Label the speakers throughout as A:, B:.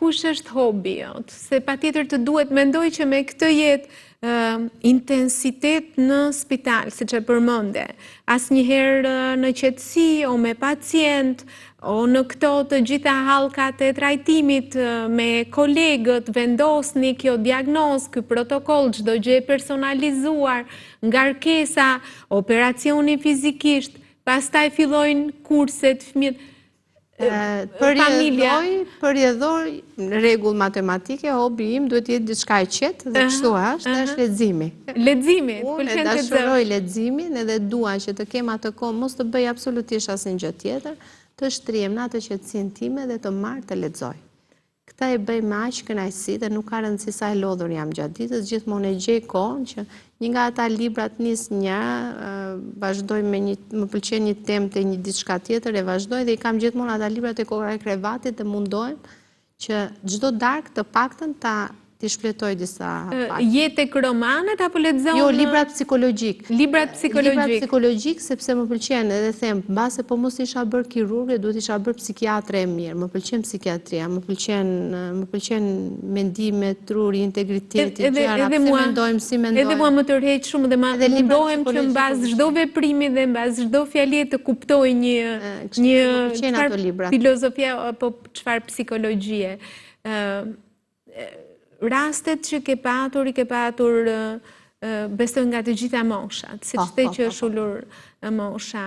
A: kush është hobi jot, se patjetër të duhet mendoj që me këtë jetë intensitet në spital, siç e përmende, asnjëherë në qetësi o me pacient, o në këto të gjitha hallkat e trajtimit me kolegët, vendosni kjo diagnozë, ky protokoll, çdo gjë e personalizuar, ngarkesa, operacioni fizikisht, pastaj fillojnë kurset fëmijët.
B: Përjedhoj në rregull matematike, hobi im duhet jetë diçka e qetë dhe kështu është leximi.
A: Leximi,
B: unë dashuroj leximin edhe dua që të kem atë kohë, mos të bëj absolutisht asnjë gjë tjetër, të shtrihem në atë qetësinë time dhe të marr të lexoj. Këta e bëj me aq kënaqësi dhe nuk ka rëndësi sa e lodhur jam gjatë ditës, gjithmonë e gjej kohën që një nga ata librat nis një, vazhdoj me më pëlqen një temë te një diçka tjetër, e vazhdoj dhe i kam gjithmonë ata librat e koka e krevatit dhe mundohem që çdo darkë të paktën ti shfletoj disa faqe.
A: Je tek romanet apo lexon?
B: Jo, librat psikologjik.
A: Librat
B: psikologjik sepse më pëlqen edhe them, mbase po mos isha bërë kirurge, duhet isha bërë psikiatre e mirë. Më pëlqen psikiatria, më pëlqen mendimet, truri, integriteti, gjëra, pse mendojmë, si mendojmë.
A: Edhe mua më tërheq shumë dhe mundohem që mbas çdo veprimi dhe mbas çdo fjalie të kuptoj një filozofia apo çfarë psikologjie. Rastet që ke patur, i ke patur besoj nga të gjitha moshat, si që the që është ullur mosha.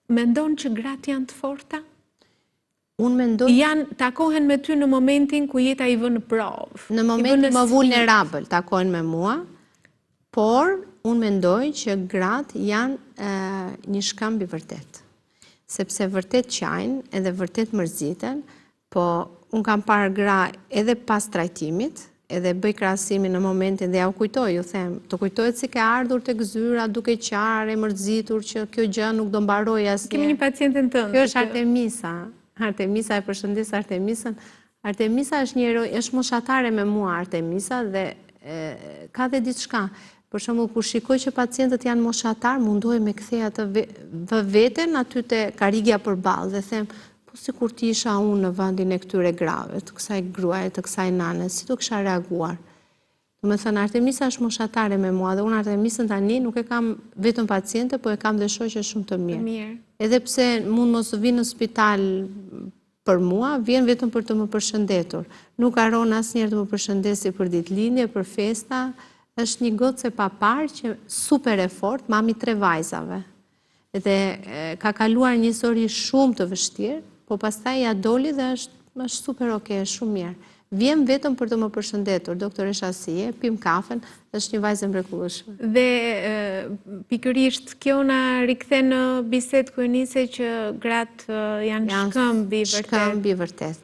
A: Mendon që gratë janë të forta?
B: Unë mendoj...
A: Takohen me ty në momentin ku jeta i vë në provë.
B: Në momentin më vulnerabël takohen me mua, por unë mendoj që gratë janë një shkëmb i vërtet. Sepse vërtet qajnë edhe vërtet mërziten, po unë kam parë gra edhe pas trajtimit, edhe bëj krahasimin në momentin dhe ja u kujtoj, ju them, të kujtojt si ke ardhur të gëzyra duke qarë e mërzitur që kjo gjë nuk do mbaroj asnjë.
A: Kemi një pacientën tënë.
B: Kjo është Artemisa. Artemisa, e përshëndes Artemisën. Artemisa është një heroj, është moshatare me mua Artemisa dhe ka dhe diçka. Për shembull, kur shikoj që pacientët janë moshatar, mundohem me kthej atë veten aty te karigja përballë dhe them si kur ti isha unë në vendin e këtyre grave, të kësaj gruaje, të kësaj nane, si të kësha reaguar. Do me thënë, Artemisa është moshatare me mua dhe unë Artemisën tani nuk e kam vetëm paciente, po e kam dhe shoqe shumë të mirë. Edhe pse mund mos vinë në spital për mua, vjen vetëm për të më përshëndetur. Nuk haron asnjëherë të më përshëndesi për ditëlindje, për festa, është një gocë e papar që super e fort, mami 3 vajzave. Dhe ka kaluar një histori shumë të vështirë, po pastaj ja doli dhe është super okay, shumë mirë. Vjem vetëm për të më përshëndetur, doktoresha Sije, pim kafen, është një vajzë mrekullueshme.
A: Dhe pikërisht kjo na rikthen në bisedë ku nisi që gratë janë shkëmb i vërtet.
B: Shkëmb i vërtet.